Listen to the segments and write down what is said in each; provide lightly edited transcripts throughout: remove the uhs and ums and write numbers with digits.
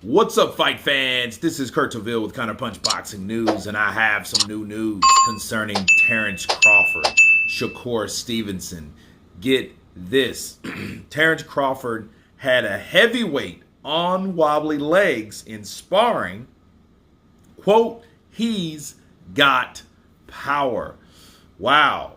What's up, fight fans? This is Kurt Taville with Counterpunch Boxing News, and I have some new news concerning Terence Crawford, Shakur Stevenson. Get this. Terence Crawford had a heavyweight on wobbly legs in sparring. Quote, he's got power. Wow.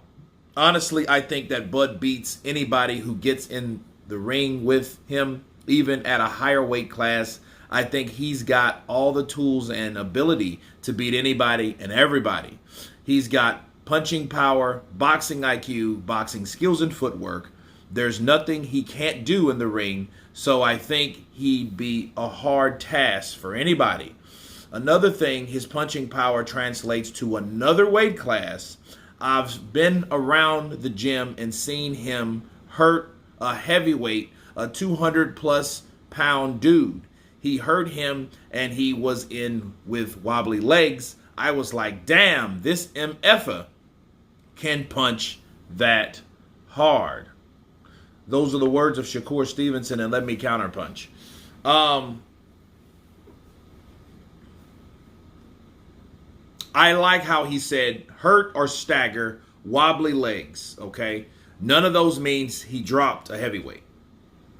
Honestly, I think that Bud beats anybody who gets in the ring with him, even at a higher weight class. I think he's got all the tools and ability to beat anybody and everybody. He's got punching power, boxing IQ, boxing skills and footwork. There's nothing he can't do in the ring, so I think he'd be a hard task for anybody. Another thing, his punching power translates to another weight class. I've been around the gym and seen him hurt a heavyweight, a 200 plus pound dude. He hurt him and he was in with wobbly legs. I was like, damn, this MFer can punch that hard. Those are the words of Shakur Stevenson, and let me counterpunch. I like how he said hurt or stagger, wobbly legs, okay? None of those means he dropped a heavyweight.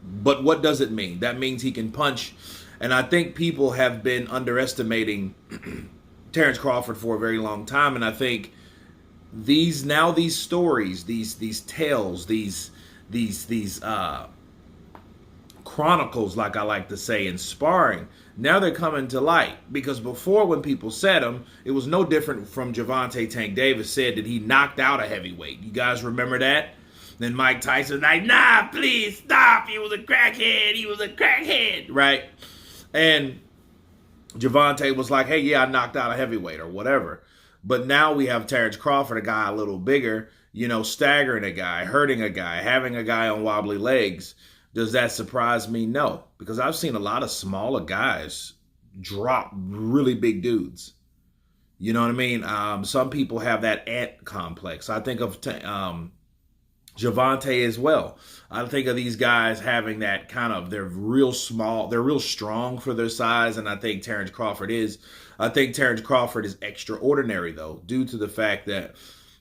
But what does it mean? That means he can punch. And I think people have been underestimating Terence Crawford for a very long time. And I think these stories, these tales, these chronicles, like I like to say, in sparring, now they're coming to light. Because before, when people said them, it was no different from Gervonta Tank Davis said that he knocked out a heavyweight. You guys remember that? Then Mike Tyson was like, nah, please stop. He was a crackhead. He was a crackhead, right? And Gervonta was like, hey, yeah, I knocked out a heavyweight or whatever. But now we have Terence Crawford, a guy a little bigger, staggering a guy, hurting a guy, having a guy on wobbly legs. Does that surprise me? No, because I've seen a lot of smaller guys drop really big dudes. You know what I mean? Some people have that ant complex. I think of Gervonta as well. I think of these guys having that kind of, they're real small, they're real strong for their size, and I think Terence Crawford is. I think Terence Crawford is extraordinary, though, due to the fact that,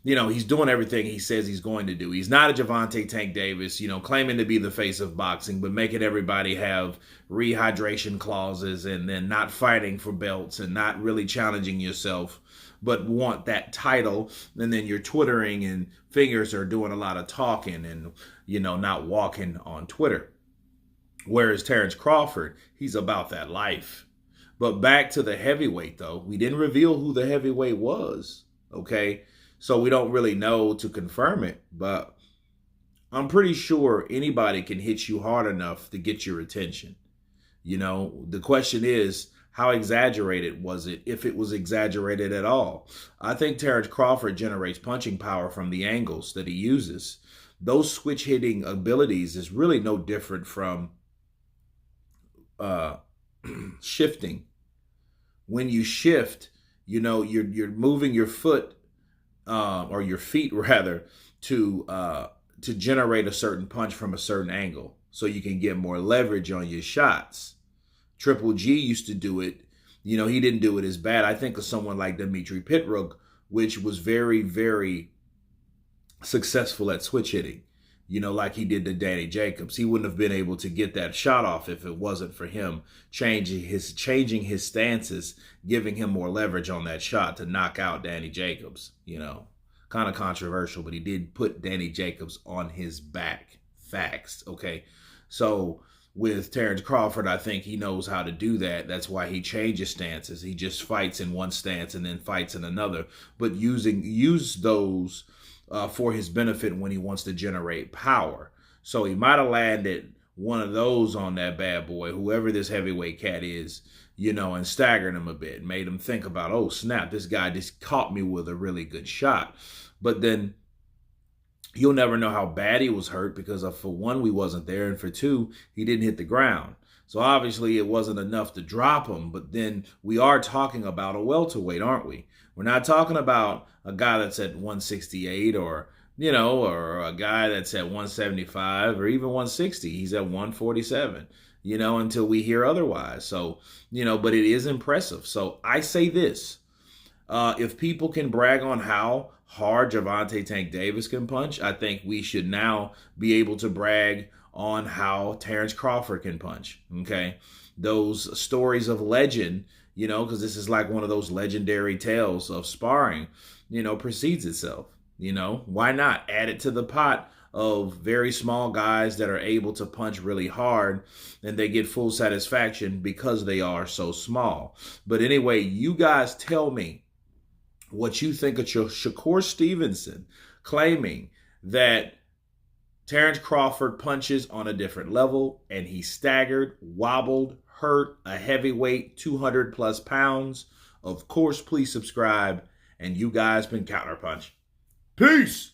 he's doing everything he says he's going to do. He's not a Gervonta Tank Davis, claiming to be the face of boxing, but making everybody have rehydration clauses and then not fighting for belts and not really challenging yourself, but want that title. And then you're twittering and fingers are doing a lot of talking and, not walking on Twitter. Whereas Terence Crawford, he's about that life. But back to the heavyweight, though. We didn't reveal who the heavyweight was, okay? So we don't really know to confirm it. But I'm pretty sure anybody can hit you hard enough to get your attention. The question is, how exaggerated was it, if it was exaggerated at all? I think Terence Crawford generates punching power from the angles that he uses. Those switch hitting abilities is really no different from shifting. When you shift, you're moving your foot or your feet rather to generate a certain punch from a certain angle, so you can get more leverage on your shots. Triple G used to do it. He didn't do it as bad. I think of someone like Dimitri Pitrook, which was very, very successful at switch hitting, like he did to Danny Jacobs. He wouldn't have been able to get that shot off if it wasn't for him changing his stances, giving him more leverage on that shot to knock out Danny Jacobs. Kind of controversial, but he did put Danny Jacobs on his back. Facts, okay? So with Terence Crawford, I think he knows how to do that. That's why he changes stances. He just fights in one stance and then fights in another, but use those for his benefit when he wants to generate power. So he might have landed one of those on that bad boy, whoever this heavyweight cat is, and staggered him a bit, made him think about, oh snap, this guy just caught me with a really good shot. But then you'll never know how bad he was hurt because, for one, we wasn't there, and for two, he didn't hit the ground. So obviously it wasn't enough to drop him, but then we are talking about a welterweight, aren't we? We're not talking about a guy that's at 168 or or a guy that's at 175 or even 160. He's at 147. until we hear otherwise. So, but it is impressive. So I say this. If people can brag on how hard Gervonta Tank Davis can punch, I think we should now be able to brag on how Terence Crawford can punch. Okay. Those stories of legend, because this is like one of those legendary tales of sparring, precedes itself. Why not add it to the pot of very small guys that are able to punch really hard and they get full satisfaction because they are so small. But anyway, you guys tell me what you think of Shakur Stevenson claiming that Terence Crawford punches on a different level and he staggered, wobbled, hurt a heavyweight 200 plus pounds. Of course, please subscribe. And you guys been Counterpunch. Peace.